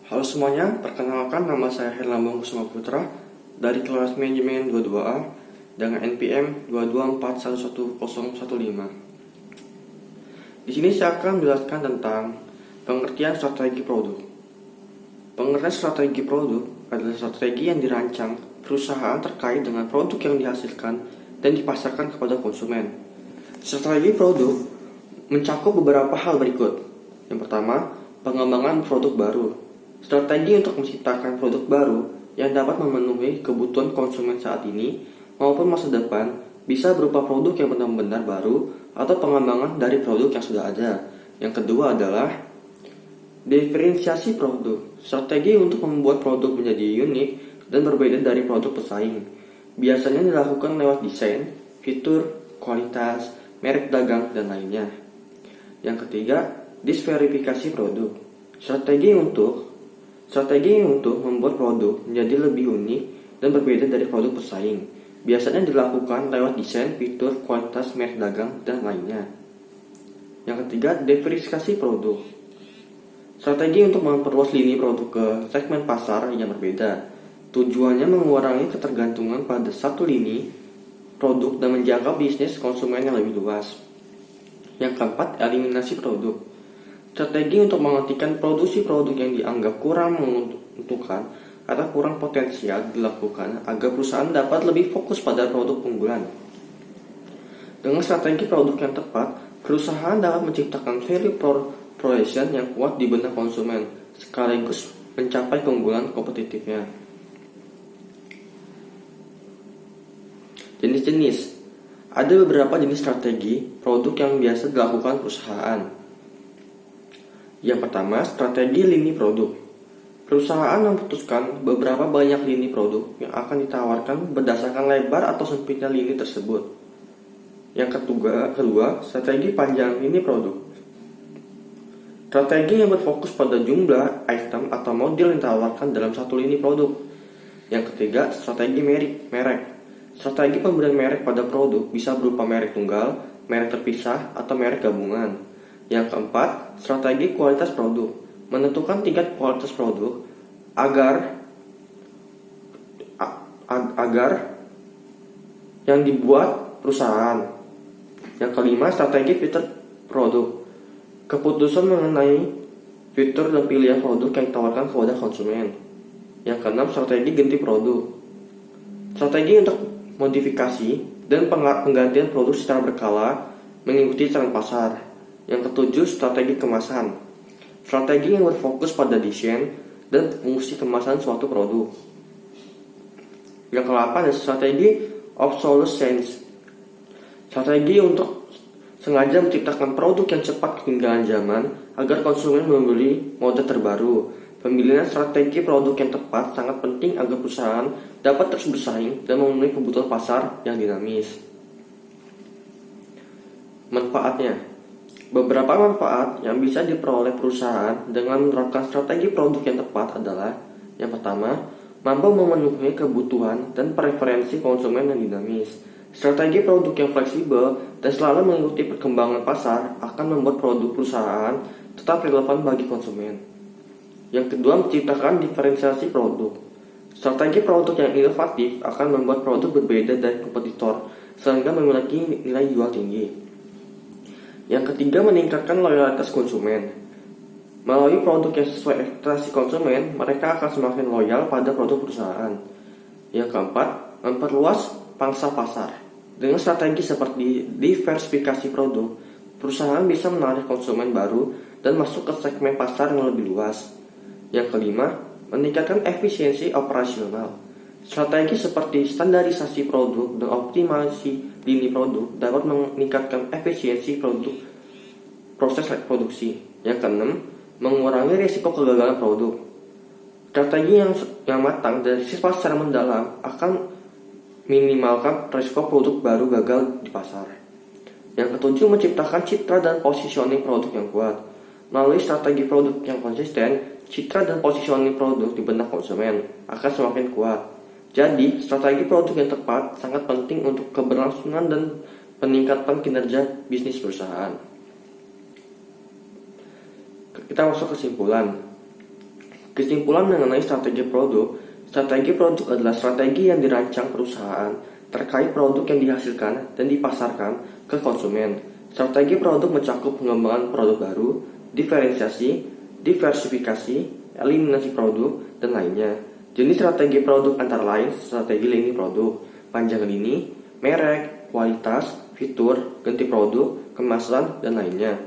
Halo semuanya, perkenalkan nama saya Herlambang Kusuma Putra dari kelas manajemen 22A dengan NPM 224111015. Di sini saya akan menjelaskan tentang pengertian strategi produk. Pengertian strategi produk adalah strategi yang dirancang perusahaan terkait dengan produk yang dihasilkan dan dipasarkan kepada konsumen. Strategi produk mencakup beberapa hal berikut. Yang pertama, pengembangan produk baru. Strategi untuk menciptakan produk baru yang dapat memenuhi kebutuhan konsumen saat ini maupun masa depan bisa berupa produk yang benar-benar baru atau pengembangan dari produk yang sudah ada. Yang kedua adalah diferensiasi produk. Strategi untuk membuat produk menjadi unik dan berbeda dari produk pesaing. Biasanya dilakukan lewat desain, fitur, kualitas, merek dagang, dan lainnya. Yang ketiga, disverifikasi produk. Strategi untuk membuat produk menjadi lebih unik dan berbeda dari produk pesaing. Biasanya dilakukan lewat desain, fitur, kualitas, merek dagang, dan lainnya. Yang ketiga, diversifikasi produk. Strategi untuk memperluas lini produk ke segmen pasar yang berbeda. Tujuannya mengurangi ketergantungan pada satu lini produk dan menjangkau bisnis konsumen yang lebih luas. Yang keempat, eliminasi produk. Strategi untuk menghentikan produksi produk yang dianggap kurang menguntungkan atau kurang potensial dilakukan agar perusahaan dapat lebih fokus pada produk unggulan. Dengan strategi produk yang tepat, perusahaan dapat menciptakan value proposition yang kuat di benak konsumen, sekaligus mencapai keunggulan kompetitifnya. Jenis-jenis. Ada beberapa jenis strategi produk yang biasa dilakukan perusahaan. Yang pertama, strategi lini produk. Perusahaan memutuskan beberapa banyak lini produk yang akan ditawarkan berdasarkan lebar atau sempitnya lini tersebut. Yang kedua, strategi panjang lini produk. Strategi yang berfokus pada jumlah item atau model yang ditawarkan dalam satu lini produk. Yang ketiga, strategi merek. Strategi pemberian merek pada produk bisa berupa merek tunggal, merek terpisah, atau merek gabungan. Yang keempat, strategi kualitas produk. Menentukan tingkat kualitas produk agar yang dibuat perusahaan. Yang kelima, strategi fitur produk. Keputusan mengenai fitur dan pilihan produk yang ditawarkan kepada konsumen. Yang keenam, strategi ganti produk. Strategi untuk modifikasi dan penggantian produk secara berkala mengikuti tren pasar. Yang ketujuh, strategi kemasan. Strategi yang berfokus pada desain dan fungsi kemasan suatu produk. Yang kedelapan, strategi obsolescence. Strategi untuk sengaja menciptakan produk yang cepat ketinggalan zaman agar konsumen membeli mode terbaru. Pemilihan strategi produk yang tepat sangat penting agar perusahaan dapat terus bersaing dan memenuhi kebutuhan pasar yang dinamis. Manfaatnya. Beberapa manfaat yang bisa diperoleh perusahaan dengan menerapkan strategi produk yang tepat adalah: yang pertama, mampu memenuhi kebutuhan dan preferensi konsumen yang dinamis. Strategi produk yang fleksibel dan selalu mengikuti perkembangan pasar akan membuat produk perusahaan tetap relevan bagi konsumen. Yang kedua, menciptakan diferensiasi produk. Strategi produk yang inovatif akan membuat produk berbeda dari kompetitor sehingga memiliki nilai jual tinggi. Yang ketiga, meningkatkan loyalitas konsumen. Melalui produk yang sesuai ekspektasi konsumen, mereka akan semakin loyal pada produk perusahaan. Yang keempat, memperluas pangsa pasar. Dengan strategi seperti diversifikasi produk, perusahaan bisa menarik konsumen baru dan masuk ke segmen pasar yang lebih luas. Yang kelima, meningkatkan efisiensi operasional. Strategi seperti standarisasi produk dan optimasi lini produk dapat meningkatkan efisiensi proses produksi. Yang keenam, mengurangi risiko kegagalan produk. Strategi yang matang dari sisi pasar mendalam akan minimalkan risiko produk baru gagal di pasar. Yang ketujuh, menciptakan citra dan positioning produk yang kuat. Melalui strategi produk yang konsisten, citra dan positioning produk di benak konsumen akan semakin kuat. Jadi, strategi produk yang tepat sangat penting untuk keberlangsungan dan peningkatan kinerja bisnis perusahaan. Kita masuk kesimpulan. Kesimpulan mengenai strategi produk adalah strategi yang dirancang perusahaan terkait produk yang dihasilkan dan dipasarkan ke konsumen. Strategi produk mencakup pengembangan produk baru, diferensiasi, diversifikasi, eliminasi produk, dan lainnya. Jenis strategi produk antara lain strategi lini produk, panjang lini, merek, kualitas, fitur, ganti produk, kemasan, dan lainnya.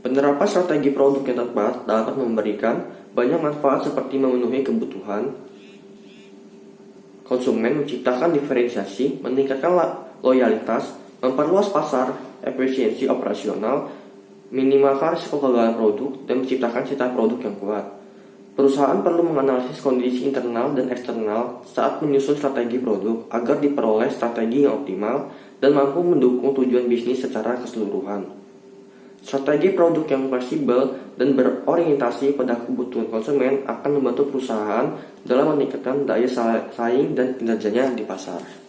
Penerapan strategi produk yang tepat dapat memberikan banyak manfaat seperti memenuhi kebutuhan konsumen, menciptakan diferensiasi, meningkatkan loyalitas, memperluas pasar, efisiensi operasional, minimalkan risiko kegagalan produk, dan menciptakan citra produk yang kuat. Perusahaan perlu menganalisis kondisi internal dan eksternal saat menyusun strategi produk agar diperoleh strategi yang optimal dan mampu mendukung tujuan bisnis secara keseluruhan. Strategi produk yang fleksibel dan berorientasi pada kebutuhan konsumen akan membantu perusahaan dalam meningkatkan daya saing dan kinerjanya di pasar.